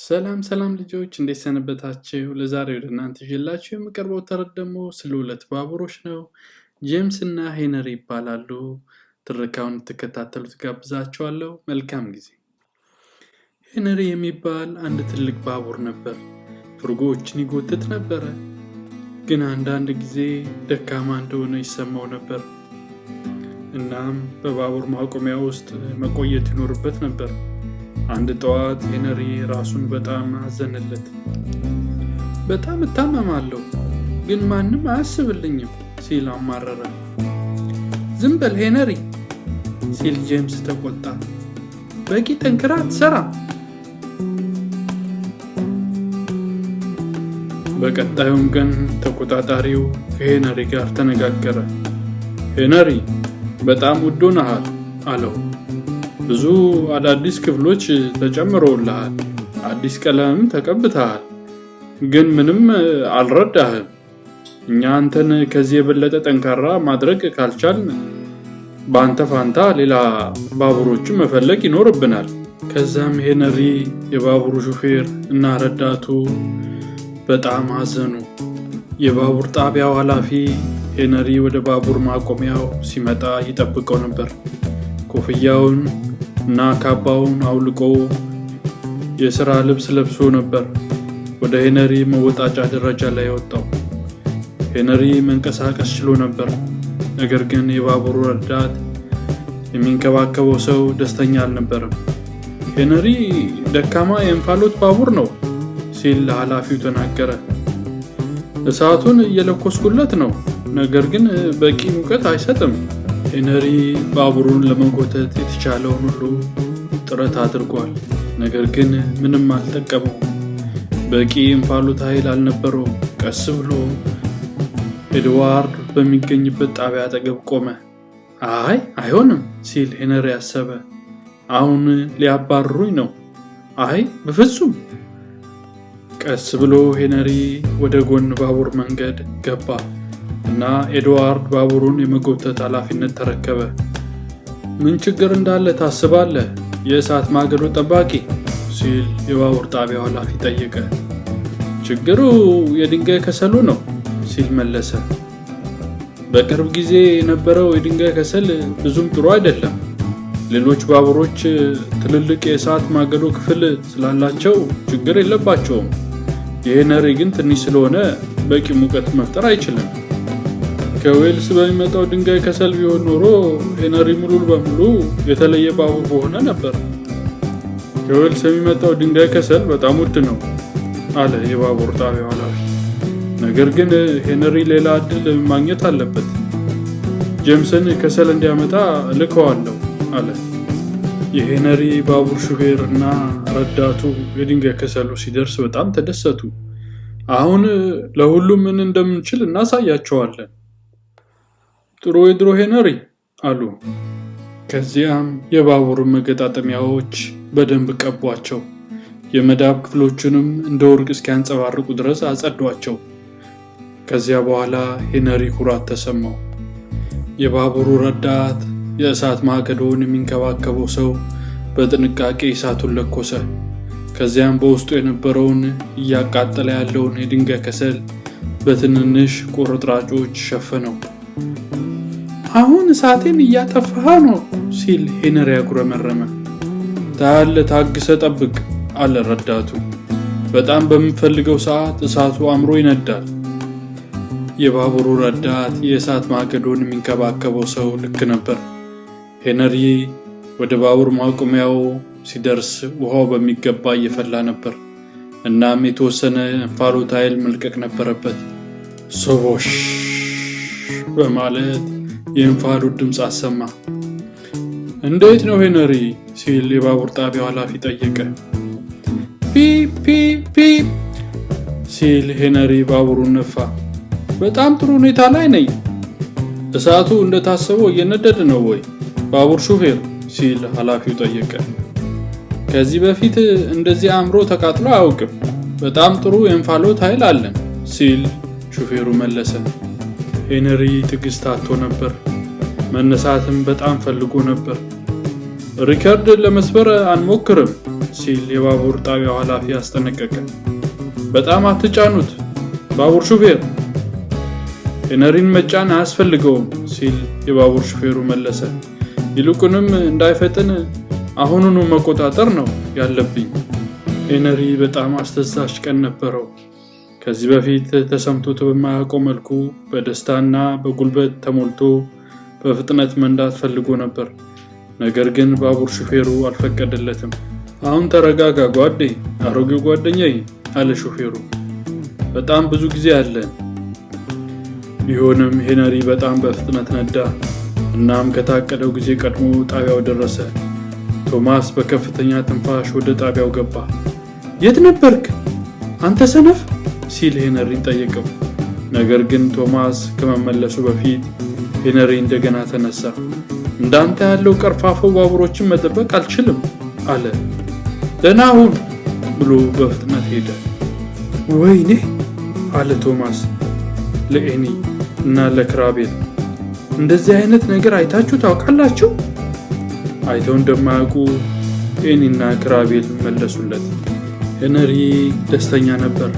ሰላም ልጆች እንዴት ሰነበታችሁ? ለዛሬ ወደ እናንተ ይዤላችሁ የምቀርበው ተረት ደግሞ ስለ ሁለት ባቡሮች ነው። ጄምስ እና ሄነሪ ይባላሉ። ትረካውን ተከታተሉት ጋብዛችኋለሁ። መልካም ጊዜ። ሄነሪ የሚባል አንድ ትልቅ ባቡር ነበር። ፍርጎችን ይጎትት ነበረ፣ ግን አንዳንድ ጊዜ ደካማ እንደሆነ ይሰማው ነበር። እናም በባቡር ማቆሚያ ውስጥ መቆየት ይኖርበት ነበር። አንድ ጠዋት ሄነሪ ራሱን በጣም አዘነለት። በጣም እታመማለሁ፣ ግን ማንም አያስብልኝም ሲል አማረረ። ዝም በል ሄነሪ ሲል ጄምስ ተቆጣ። በቂ ጠንክራ አትሰራም። በቀጣዩም ቀን ተቆጣጣሪው ከሄነሪ ጋር ተነጋገረ። ሄነሪ በጣም ውድ ሆነሃል አለው። ብዙ አዳዲስ ክፍሎች ተጨምረውልሃል፣ አዲስ ቀለም ተቀብተሃል፣ ግን ምንም አልረዳህም። እኛ አንተን ከዚህ የበለጠ ጠንካራ ማድረግ ካልቻልን በአንተ ፋንታ ሌላ ባቡሮችን መፈለግ ይኖርብናል። ከዛም ሄነሪ፣ የባቡሩ ሹፌር እና ረዳቱ በጣም አዘኑ። የባቡር ጣቢያው ኃላፊ ሄነሪ ወደ ባቡር ማቆሚያው ሲመጣ ይጠብቀው ነበር። ኮፍያውን እና ካባውን አውልቆ የሥራ ልብስ ለብሶ ነበር ወደ ሄነሪ መወጣጫ ደረጃ ላይ ወጣው። ሄነሪ መንቀሳቀስ ችሎ ነበር፣ ነገር ግን የባቡሩ ረዳት የሚንከባከበው ሰው ደስተኛ አልነበረም። ሄነሪ ደካማ የእንፋሎት ባቡር ነው ሲል ለኃላፊው ተናገረ። እሳቱን እየለኮስኩለት ነው፣ ነገር ግን በቂ ሙቀት አይሰጥም። ሄነሪ ባቡሩን ለመጎተት የተቻለውን ሁሉ ጥረት አድርጓል፣ ነገር ግን ምንም አልጠቀመው። በቂ እንፋሎት ኃይል አልነበረውም። ቀስ ብሎ ኤድዋርድ በሚገኝበት ጣቢያ አጠገብ ቆመ። አይሆንም ሲል ሄነሪ አሰበ። አሁን ሊያባርሩኝ ነው። በፍጹም። ቀስ ብሎ ሄነሪ ወደ ጎን ባቡር መንገድ ገባ እና ኤድዋርድ ባቡሩን የመጎተት ኃላፊነት ተረከበ። ምን ችግር እንዳለ ታስባለህ የእሳት ማገዶ ጠባቂ? ሲል የባቡር ጣቢያው ኃላፊ ጠየቀ። ችግሩ የድንጋይ ከሰሉ ነው ሲል መለሰ። በቅርብ ጊዜ የነበረው የድንጋይ ከሰል ብዙም ጥሩ አይደለም። ሌሎች ባቡሮች ትልልቅ የእሳት ማገዶ ክፍል ስላላቸው ችግር የለባቸውም። የሄነሪ ግን ትንሽ ስለሆነ በቂ ሙቀት መፍጠር አይችልም። ከዌልስ በሚመጣው ድንጋይ ከሰል ቢሆን ኖሮ ሄነሪ ሙሉ በሙሉ የተለየ ባቡር በሆነ ነበር። ከዌልስ የሚመጣው ድንጋይ ከሰል በጣም ውድ ነው አለ የባቡር ጣቢያው ኃላፊ። ነገር ግን ሄነሪ ሌላ እድል ማግኘት አለበት። ጄምስን ከሰል እንዲያመጣ ልከዋለሁ አለ። የሄነሪ ባቡር ሹፌር እና ረዳቱ የድንጋይ ከሰሉ ሲደርስ በጣም ተደሰቱ። አሁን ለሁሉም ምን እንደምንችል እናሳያቸዋለን። ጥሩ የድሮ ሄነሪ አሉ። ከዚያም የባቡር መገጣጠሚያዎች በደንብ ቀቧቸው። የመዳብ ክፍሎቹንም እንደ ወርቅ እስኪያንጸባርቁ ድረስ አጸዷቸው። ከዚያ በኋላ ሄነሪ ኩራት ተሰማው። የባቡሩ ረዳት የእሳት ማገዶውን የሚንከባከበው ሰው በጥንቃቄ እሳቱን ለኮሰ። ከዚያም በውስጡ የነበረውን እያቃጠለ ያለውን የድንጋይ ከሰል በትንንሽ ቁርጥራጮች ሸፈነው። አሁን እሳቴን እያጠፋህ ነው ሲል ሄነሪ አጉረመረመ። ታያለህ፣ ታግሰ ጠብቅ አለ ረዳቱ። በጣም በምፈልገው ሰዓት እሳቱ አምሮ ይነዳል። የባቡሩ ረዳት የእሳት ማገዶን የሚንከባከበው ሰው ልክ ነበር። ሄነሪ ወደ ባቡር ማቆሚያው ሲደርስ ውሃው በሚገባ እየፈላ ነበር። እናም የተወሰነ እንፋሎት ኃይል መልቀቅ ነበረበት። ሶቦሽ በማለት የእንፋሎት ድምፅ አሰማ። እንዴት ነው ሄነሪ ሲል የባቡር ጣቢያው ኃላፊ ጠየቀ። ፒ ሲል ሄነሪ ባቡሩን ነፋ። በጣም ጥሩ ሁኔታ ላይ ነኝ። እሳቱ እንደታሰበው እየነደደ ነው ወይ ባቡር ሹፌር ሲል ኃላፊው ጠየቀ። ከዚህ በፊት እንደዚህ አምሮ ተቃጥሎ አያውቅም። በጣም ጥሩ የእንፋሎት ኃይል አለን ሲል ሹፌሩ መለሰ። ሄነሪ ትዕግስት አጥቶ ነበር። መነሳትም በጣም ፈልጎ ነበር። ሪከርድ ለመስበር አንሞክርም ሲል የባቡር ጣቢያው ኃላፊ አስጠነቀቀ። በጣም አትጫኑት ባቡር ሹፌር፣ ሄነሪን መጫን አያስፈልገውም ሲል የባቡር ሹፌሩ መለሰ። ይልቁንም እንዳይፈጥን አሁኑኑ መቆጣጠር ነው ያለብኝ። ሄነሪ በጣም አስደሳች ቀን ነበረው። ከዚህ በፊት ተሰምቶት በማያውቀው መልኩ በደስታና በጉልበት ተሞልቶ በፍጥነት መንዳት ፈልጎ ነበር። ነገር ግን ባቡር ሹፌሩ አልፈቀደለትም። አሁን ተረጋጋ ጓዴ፣ አሮጌው ጓደኛዬ አለ ሹፌሩ። በጣም ብዙ ጊዜ አለን። ቢሆንም ሄነሪ በጣም በፍጥነት ነዳ። እናም ከታቀደው ጊዜ ቀድሞ ጣቢያው ደረሰ። ቶማስ በከፍተኛ ትንፋሽ ወደ ጣቢያው ገባ። የት ነበርክ አንተ ሰነፍ ሲል ሄነሪ ጠየቀው። ነገር ግን ቶማስ ከመመለሱ በፊት ሄነሪ እንደገና ተነሳ። እንዳንተ ያለው ቀርፋፋ ባቡሮችን መጠበቅ አልችልም አለ። ደህና ሁን ብሎ በፍጥነት ሄደ። ወይኔ አለ ቶማስ ለኤኒ እና ለክራቤል። እንደዚህ አይነት ነገር አይታችሁ ታውቃላችሁ? አይተው እንደማያውቁ ኤኒና ክራቤል መለሱለት። ሄነሪ ደስተኛ ነበር።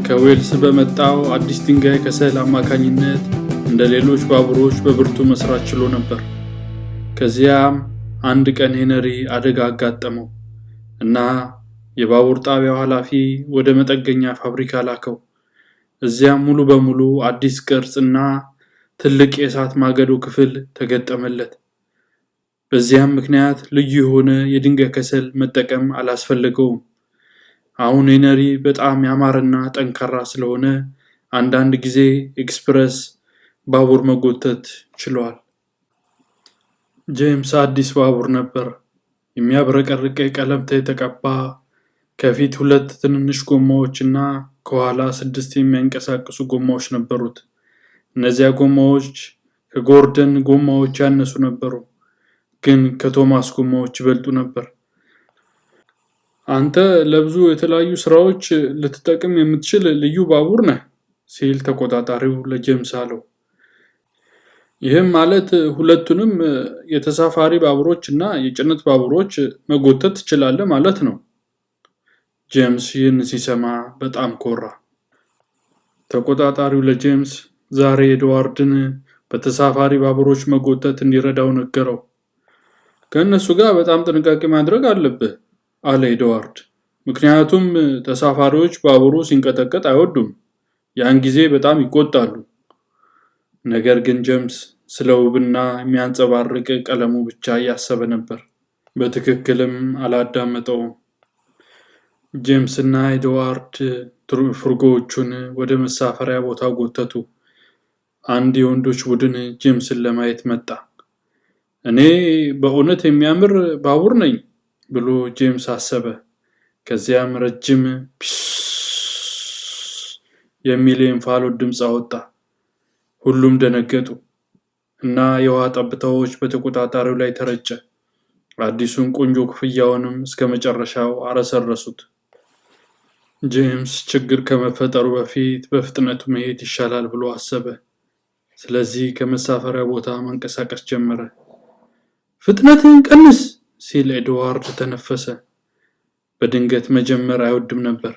ከዌልስ በመጣው አዲስ ድንጋይ ከሰል አማካኝነት እንደ ሌሎች ባቡሮች በብርቱ መስራት ችሎ ነበር። ከዚያም አንድ ቀን ሄነሪ አደጋ አጋጠመው እና የባቡር ጣቢያው ኃላፊ ወደ መጠገኛ ፋብሪካ ላከው። እዚያም ሙሉ በሙሉ አዲስ ቅርጽ እና ትልቅ የእሳት ማገዶ ክፍል ተገጠመለት። በዚያም ምክንያት ልዩ የሆነ የድንጋይ ከሰል መጠቀም አላስፈለገውም። አሁን ሄነሪ በጣም ያማረና ጠንካራ ስለሆነ አንዳንድ ጊዜ ኤክስፕረስ ባቡር መጎተት ችሏል። ጄምስ አዲስ ባቡር ነበር። የሚያብረቀርቅ ቀለም የተቀባ፣ ከፊት 2 ትንንሽ ጎማዎች እና ከኋላ 6 የሚያንቀሳቅሱ ጎማዎች ነበሩት። እነዚያ ጎማዎች ከጎርደን ጎማዎች ያነሱ ነበሩ፣ ግን ከቶማስ ጎማዎች ይበልጡ ነበር። አንተ ለብዙ የተለያዩ ስራዎች ልትጠቅም የምትችል ልዩ ባቡር ነህ ሲል ተቆጣጣሪው ለጄምስ አለው። ይህም ማለት ሁለቱንም የተሳፋሪ ባቡሮች እና የጭነት ባቡሮች መጎተት ትችላለህ ማለት ነው። ጄምስ ይህን ሲሰማ በጣም ኮራ። ተቆጣጣሪው ለጄምስ ዛሬ ኤድዋርድን በተሳፋሪ ባቡሮች መጎተት እንዲረዳው ነገረው። ከእነሱ ጋር በጣም ጥንቃቄ ማድረግ አለብህ አለ ኤድዋርድ። ምክንያቱም ተሳፋሪዎች ባቡሩ ሲንቀጠቀጥ አይወዱም። ያን ጊዜ በጣም ይቆጣሉ። ነገር ግን ጄምስ ስለ ውብና የሚያንጸባርቅ ቀለሙ ብቻ እያሰበ ነበር። በትክክልም አላዳመጠውም። ጄምስ እና ኤድዋርድ ፍርጎዎቹን ወደ መሳፈሪያ ቦታ ጎተቱ። አንድ የወንዶች ቡድን ጄምስን ለማየት መጣ። እኔ በእውነት የሚያምር ባቡር ነኝ ብሎ ጄምስ አሰበ። ከዚያም ረጅም ፒስ የሚል የእንፋሎት ድምፅ አወጣ። ሁሉም ደነገጡ እና የውሃ ጠብታዎች በተቆጣጣሪው ላይ ተረጨ። አዲሱን ቆንጆ ክፍያውንም እስከ መጨረሻው አረሰረሱት። ጄምስ ችግር ከመፈጠሩ በፊት በፍጥነቱ መሄድ ይሻላል ብሎ አሰበ። ስለዚህ ከመሳፈሪያ ቦታ መንቀሳቀስ ጀመረ። ፍጥነትን ቀንስ ሲል ኤድዋርድ ተነፈሰ። በድንገት መጀመር አይወድም ነበር።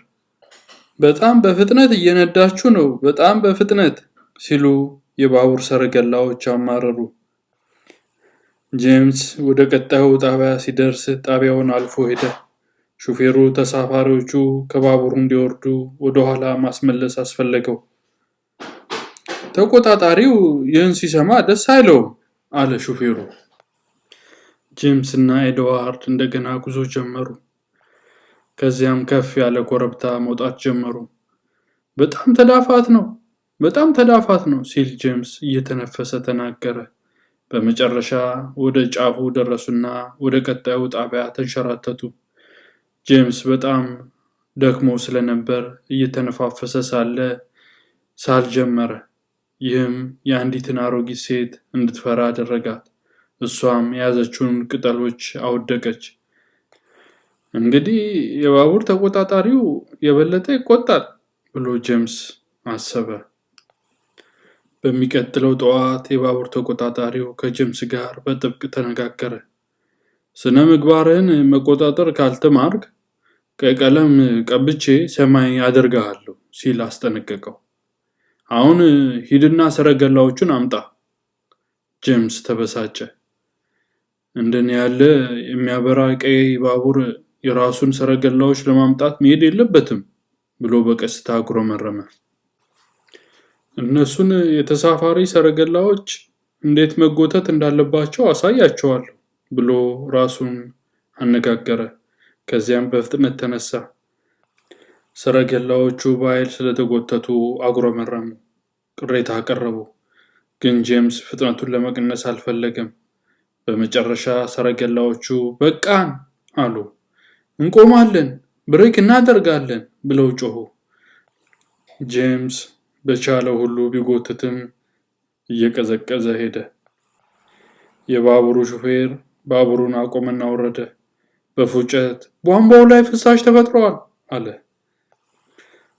በጣም በፍጥነት እየነዳችሁ ነው፣ በጣም በፍጥነት ሲሉ የባቡር ሰረገላዎች አማረሩ። ጄምስ ወደ ቀጣዩ ጣቢያ ሲደርስ ጣቢያውን አልፎ ሄደ። ሹፌሩ ተሳፋሪዎቹ ከባቡሩ እንዲወርዱ ወደ ኋላ ማስመለስ አስፈለገው። ተቆጣጣሪው ይህን ሲሰማ ደስ አይለውም አለ ሹፌሩ። ጄምስ እና ኤድዋርድ እንደገና ጉዞ ጀመሩ። ከዚያም ከፍ ያለ ኮረብታ መውጣት ጀመሩ። በጣም ተዳፋት ነው ሲል ጄምስ እየተነፈሰ ተናገረ። በመጨረሻ ወደ ጫፉ ደረሱና ወደ ቀጣዩ ጣቢያ ተንሸራተቱ። ጄምስ በጣም ደክሞ ስለነበር እየተነፋፈሰ ሳለ ሳል ጀመረ። ይህም የአንዲትን አሮጊት ሴት እንድትፈራ አደረጋት። እሷም የያዘችውን ቅጠሎች አወደቀች። እንግዲህ የባቡር ተቆጣጣሪው የበለጠ ይቆጣል ብሎ ጄምስ አሰበ። በሚቀጥለው ጠዋት የባቡር ተቆጣጣሪው ከጄምስ ጋር በጥብቅ ተነጋገረ። ስነ ምግባርህን መቆጣጠር ካልተማርክ ቀይ ቀለም ቀብቼ ሰማይ አደርግሃለሁ ሲል አስጠነቀቀው። አሁን ሂድና ሰረገላዎቹን አምጣ። ጄምስ ተበሳጨ። እንደኔ ያለ የሚያበራ ቀይ ባቡር የራሱን ሰረገላዎች ለማምጣት መሄድ የለበትም ብሎ በቀስታ አጉረመረመ። እነሱን የተሳፋሪ ሰረገላዎች እንዴት መጎተት እንዳለባቸው አሳያቸዋለሁ ብሎ ራሱን አነጋገረ። ከዚያም በፍጥነት ተነሳ። ሰረገላዎቹ በኃይል ስለተጎተቱ አጉረመረሙ፣ ቅሬታ አቀረቡ። ግን ጄምስ ፍጥነቱን ለመቀነስ አልፈለገም። በመጨረሻ ሰረገላዎቹ በቃን አሉ። እንቆማለን፣ ብሬክ እናደርጋለን ብለው ጮሁ። ጄምስ በቻለው ሁሉ ቢጎትትም እየቀዘቀዘ ሄደ። የባቡሩ ሹፌር ባቡሩን አቆመና ወረደ። በፉጨት ቧንቧው ላይ ፍሳሽ ተፈጥሯል አለ።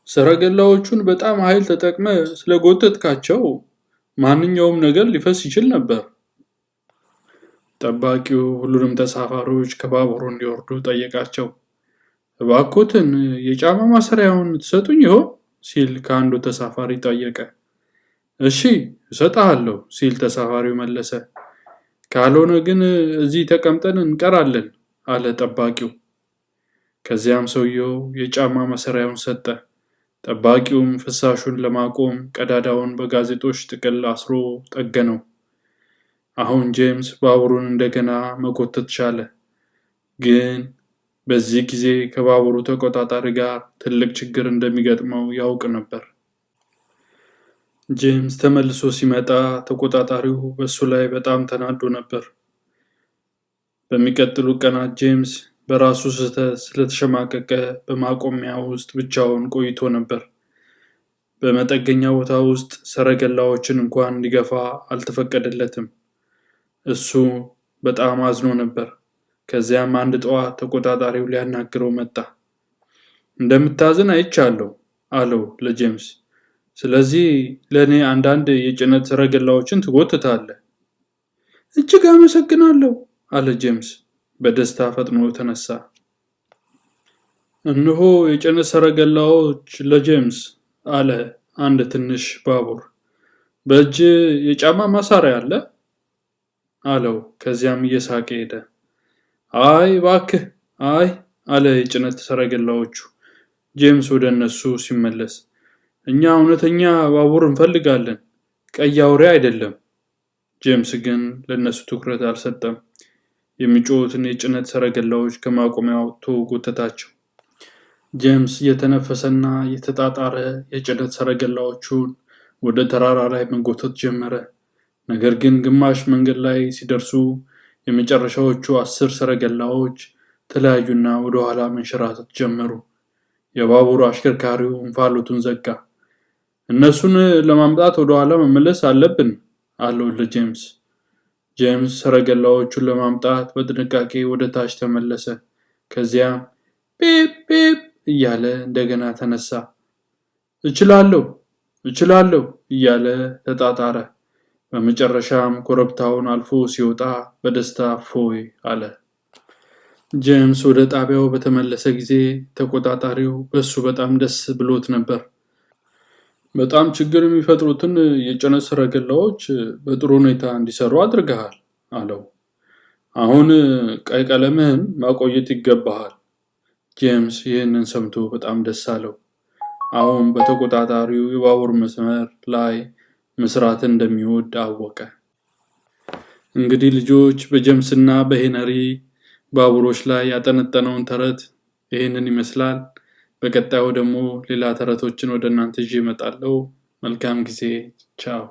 ሰረገላዎቹን በጣም ኃይል ተጠቅመ ስለጎተትካቸው ማንኛውም ነገር ሊፈስ ይችል ነበር። ጠባቂው ሁሉንም ተሳፋሪዎች ከባቡሩ እንዲወርዱ ጠየቃቸው። እባክዎትን የጫማ ማሰሪያውን ትሰጡኝ ይሆን ሲል ከአንዱ ተሳፋሪ ጠየቀ። እሺ እሰጥሃለሁ ሲል ተሳፋሪው መለሰ። ካልሆነ ግን እዚህ ተቀምጠን እንቀራለን አለ ጠባቂው። ከዚያም ሰውየው የጫማ ማሰሪያውን ሰጠ። ጠባቂውም ፍሳሹን ለማቆም ቀዳዳውን በጋዜጦች ጥቅል አስሮ ጠገነው። አሁን ጄምስ ባቡሩን እንደገና መጎተት ቻለ። ግን በዚህ ጊዜ ከባቡሩ ተቆጣጣሪ ጋር ትልቅ ችግር እንደሚገጥመው ያውቅ ነበር። ጄምስ ተመልሶ ሲመጣ ተቆጣጣሪው በሱ ላይ በጣም ተናዶ ነበር። በሚቀጥሉት ቀናት ጄምስ በራሱ ስህተት ስለተሸማቀቀ በማቆሚያ ውስጥ ብቻውን ቆይቶ ነበር። በመጠገኛ ቦታ ውስጥ ሰረገላዎችን እንኳን እንዲገፋ አልተፈቀደለትም። እሱ በጣም አዝኖ ነበር። ከዚያም አንድ ጠዋት ተቆጣጣሪው ሊያናግረው መጣ። እንደምታዝን አይቻለሁ አለው ለጄምስ። ስለዚህ ለእኔ አንዳንድ የጭነት ሰረገላዎችን ትጎትታለህ። እጅግ አመሰግናለሁ አለ ጄምስ በደስታ ፈጥኖ ተነሳ። እነሆ የጭነት ሰረገላዎች ለጄምስ አለ አንድ ትንሽ ባቡር። በእጅ የጫማ ማሰሪያ አለ አለው። ከዚያም እየሳቀ ሄደ። አይ እባክህ አይ አለ የጭነት ሰረገላዎቹ። ጄምስ ወደ እነሱ ሲመለስ እኛ እውነተኛ ባቡር እንፈልጋለን፣ ቀይ አውሬ አይደለም። ጄምስ ግን ለእነሱ ትኩረት አልሰጠም። የሚጮሁትን የጭነት ሰረገላዎች ከማቆሚያ አውጥቶ ጎተታቸው። ጄምስ እየተነፈሰና እየተጣጣረ የጭነት ሰረገላዎቹን ወደ ተራራ ላይ መጎተት ጀመረ። ነገር ግን ግማሽ መንገድ ላይ ሲደርሱ የመጨረሻዎቹ 10 ሰረገላዎች ተለያዩና ወደ ኋላ መንሸራተት ጀመሩ። የባቡሩ አሽከርካሪው እንፋሎቱን ዘጋ። እነሱን ለማምጣት ወደ ኋላ መመለስ አለብን አለው ለጄምስ። ጄምስ ሰረገላዎቹን ለማምጣት በጥንቃቄ ወደ ታች ተመለሰ። ከዚያም ፒፕ ፒፕ እያለ እንደገና ተነሳ። እችላለሁ እያለ ተጣጣረ። በመጨረሻም ኮረብታውን አልፎ ሲወጣ በደስታ ፎይ አለ። ጄምስ ወደ ጣቢያው በተመለሰ ጊዜ ተቆጣጣሪው በሱ በጣም ደስ ብሎት ነበር። በጣም ችግር የሚፈጥሩትን የጭነት ሰረገላዎች በጥሩ ሁኔታ እንዲሰሩ አድርገሃል አለው። አሁን ቀይ ቀለምህን ማቆየት ይገባሃል። ጄምስ ይህንን ሰምቶ በጣም ደስ አለው። አሁን በተቆጣጣሪው የባቡር መስመር ላይ መስራትን እንደሚወድ አወቀ። እንግዲህ ልጆች በጄምስና በሄነሪ ባቡሮች ላይ ያጠነጠነውን ተረት ይህንን ይመስላል። በቀጣዩ ደግሞ ሌላ ተረቶችን ወደ እናንተ ይዤ እመጣለሁ። መልካም ጊዜ። ቻው።